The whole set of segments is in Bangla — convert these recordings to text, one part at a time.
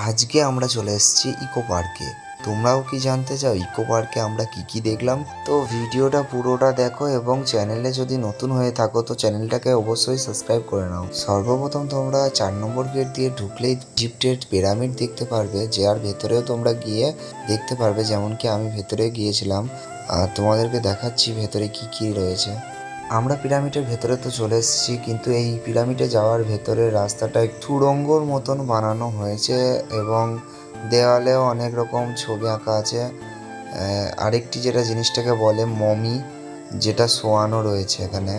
আজকে আমরা চলে এসেছি ইকো পার্কে। তোমরাও কি জানতে চাও ইকো পার্কে আমরা কি দেখলাম? তো ভিডিওটা পুরোটা দেখো এবং চ্যানেলে যদি নতুন হয়ে থাকো তো চ্যানেলটাকে অবশ্যই সাবস্ক্রাইব করে নাও। সর্বপ্রথম তোমরা 4 নম্বর গেট দিয়ে ঢুকলেই ইজিপ্টের পিরামিড দেখতে পারবে, যার ভেতরেও তোমরা গিয়ে দেখতে পারবে, যেমন কি আমি ভেতরে গিয়েছিলাম। আর তোমাদেরকে দেখাচ্ছি ভেতরে কি রয়েছে। আমরা পিরামিডের ভেতরে তো চলে এসেছি, কিন্তু এই পিরামিডে যাওয়ার ভেতরে রাস্তাটা একটু সুড়ঙ্গর মতন বানানো হয়েছে এবং দেওয়ালেও অনেক রকম ছবি আঁকা আছে। আরেকটি যেটা জিনিসটাকে বলে মমি, যেটা শোয়ানো রয়েছে এখানে।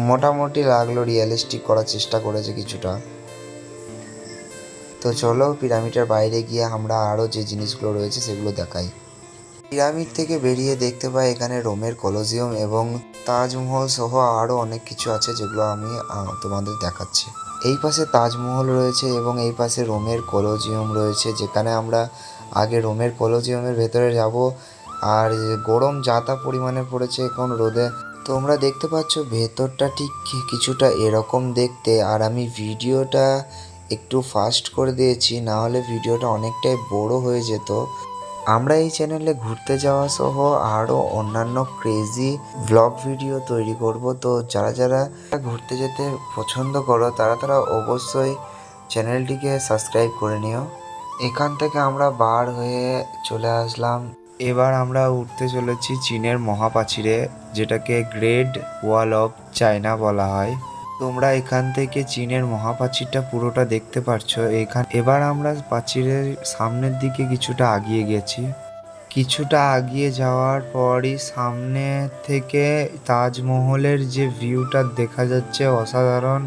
মোটামুটি লাগলো, রিয়েলিস্টিক করার চেষ্টা করেছে কিছুটা। তো চলো পিরামিডের বাইরে গিয়ে আমরা আরও যে জিনিসগুলো রয়েছে সেগুলো দেখাই। পিরামিড থেকে বেরিয়ে দেখতে পাই এখানে রোমের কলোজিয়াম এবং তাজমহল সহ আরও অনেক কিছু আছে, যেগুলো আমি তোমাদের দেখাচ্ছি। এই পাশে তাজমহল রয়েছে এবং এই পাশে রোমের কলোজিয়াম রয়েছে, যেখানে আমরা আগে রোমের কলোজিয়ামের ভেতরে যাব। আর গরম যাতা পরিমাণে পড়েছে এখন রোদে। তোমরা দেখতে পাচ্ছ ভেতরটা ঠিক কিছুটা এরকম দেখতে। আর আমি ভিডিওটা একটু ফাস্ট করে দিয়েছি, না হলে ভিডিওটা অনেকটাই বড় হয়ে যেত। আমরা এই চ্যানেলে ঘুরতে যাওয়া সহ আরও অন্যান্য ক্রেজি ভ্লগ ভিডিও তৈরি করব। তো যারা ঘুরতে যেতে পছন্দ করো তারা অবশ্যই চ্যানেলটিকে সাবস্ক্রাইব করে নিও। এখান থেকে আমরা বার হয়ে চলে আসলাম। এবার আমরা উঠতে চলেছি চীনের মহাপ্রাচীরে, যেটাকে গ্রেট ওয়াল অফ চায়না বলা হয়। তোমরা এখান থেকে চীনের মহাপ্রাচীরটা পুরোটা দেখতে পারছো। এবার আমরা প্রাচীরের সামনের দিকে কিছুটা আগিয়ে গেছি। কিছুটা আগিয়ে যাওয়ার পরই সামনে থেকে তাজমহলের যে ভিউটা দেখা যাচ্ছে অসাধারণ।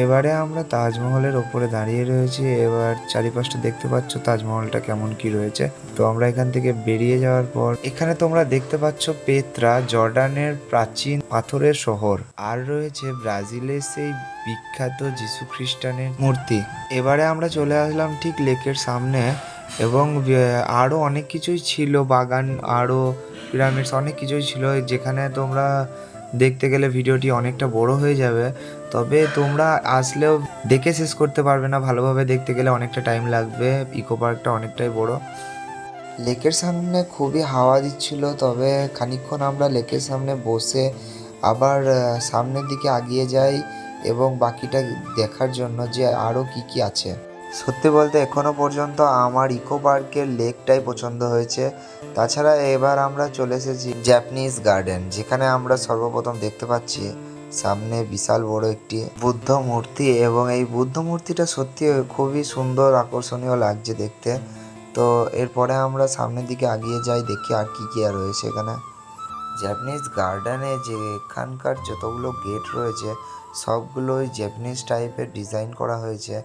এবারে আমরা তাজমহলের ওপরে দাঁড়িয়ে রয়েছি। এবার চারিপাশটা দেখতে পাচ্ছ তাজমহলটা কেমন কি রয়েছে। তো আমরা এখান থেকে বেরিয়ে যাওয়ার পর এখানে তোমরা দেখতে পাচ্ছ পেত্রা, জর্ডানের প্রাচীন পাথরের শহর। আর রয়েছে ব্রাজিলের সেই বিখ্যাত যিশু খ্রিস্টানের মূর্তি। এবারে আমরা চলে আসলাম ঠিক লেকের সামনে এবং আরও অনেক কিছুই ছিল, বাগান, আরও পিরামিডস, অনেক কিছুই ছিল, যেখানে তোমরা দেখতে গেলে ভিডিওটি অনেকটা বড় হয়ে যাবে। তবে তোমরা আসলেও দেখে শেষ করতে পারবে না, ভালোভাবে দেখতে গেলে অনেকটা টাইম লাগবে। ইকো পার্কটা অনেকটাই বড়। লেকের সামনে খুবই হাওয়া দিচ্ছিল, তবে খানিকক্ষণ আমরা লেকের সামনে বসে আবার সামনের দিকে এগিয়ে যাই এবং বাকিটা দেখার জন্য যে আরও কি আছে। সত্যি বলতে এখনো পর্যন্ত আমার ইকো পার্কের লেকটাই পছন্দ হয়েছে। তাছাড়া এবার আমরা চলে এসেছি জাপানিজ গার্ডেন, যেখানে আমরা সর্বপ্রথম দেখতে পাচ্ছি সামনে বিশাল বড় একটি বুদ্ধ মূর্তি এবং এই বুদ্ধ মূর্তিটা সত্যি খুবই সুন্দর, আকর্ষণীয় লাগছে দেখতে। তো এরপরে আমরা সামনের দিকে এগিয়ে যাই, দেখি আর কি রয়েছে এখানে। জাপানিজ গার্ডেনে যে এখানকার যতগুলো গেট রয়েছে সবগুলোই জাপানিজ টাইপের ডিজাইন করা হয়েছে।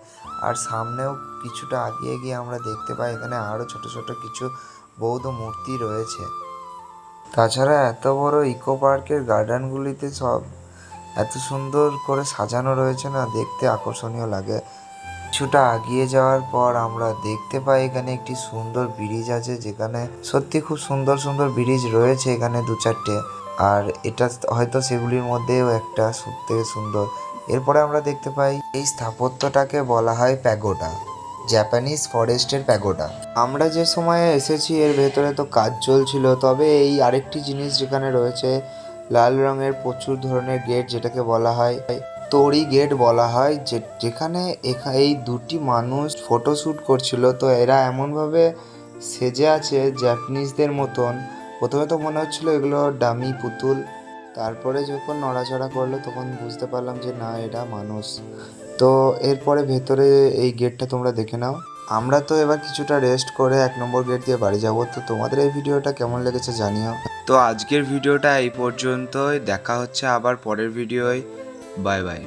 আর সামনেও কিছুটা এগিয়ে গিয়ে আমরা দেখতে পাই এখানে আরও ছোট ছোট কিছু বৌদ্ধ মূর্তি রয়েছে। তাছাড়া এত বড় ইকো পার্কের গার্ডেনগুলিতে সব এত সুন্দর করে সাজানো রয়েছে না, দেখতে আকর্ষণীয় লাগে। কিছুটা এগিয়ে যাওয়ার পর আমরা দেখতে পাই এখানে একটি সুন্দর ব্রিজ আছে, যেখানে সত্যি খুব সুন্দর সুন্দর ব্রিজ রয়েছে এখানে 2-4টে। আর এটা হয়তো সেগুলির মধ্যেও একটা সব থেকে সুন্দর। এরপরে আমরা দেখতে পাই এই স্থাপত্যটাকে বলা হয় প্যাগোডা, জাপানিজ ফরেস্টের প্যাগোডা। আমরা যে সময়ে এসেছি এর ভেতরে তো কাজ চলছিল, তবে এই আরেকটি জিনিস যেখানে রয়েছে লাল রঙের প্রচুর ধরনের গেট, যেটাকে বলা হয় তোরি গেট বলা হয়, যেখানে এই দুটি মানুষ ফটোশ্যুট করছিল। তো এরা এমনভাবে সেজে আছে জাপানিজদের মতন। প্রথমে তো মনে হচ্ছিল এগুলো ডামি পুতুল, তারপরে যখন নড়াচড়া করলো তখন বুঝতে পারলাম যে না, এরা মানুষ। তো এরপরে ভেতরে এই গেটটা তোমরা দেখে নাও। আমরা তো এবার কিছুটা রেস্ট করে 1 নম্বর গেট দিয়ে বাড়ি যাব। তো তোমাদের এই ভিডিওটা কেমন লেগেছে জানিও। তো আজকের ভিডিওটা এই পর্যন্তই, দেখা হচ্ছে আবার পরের ভিডিওয়। Bye bye.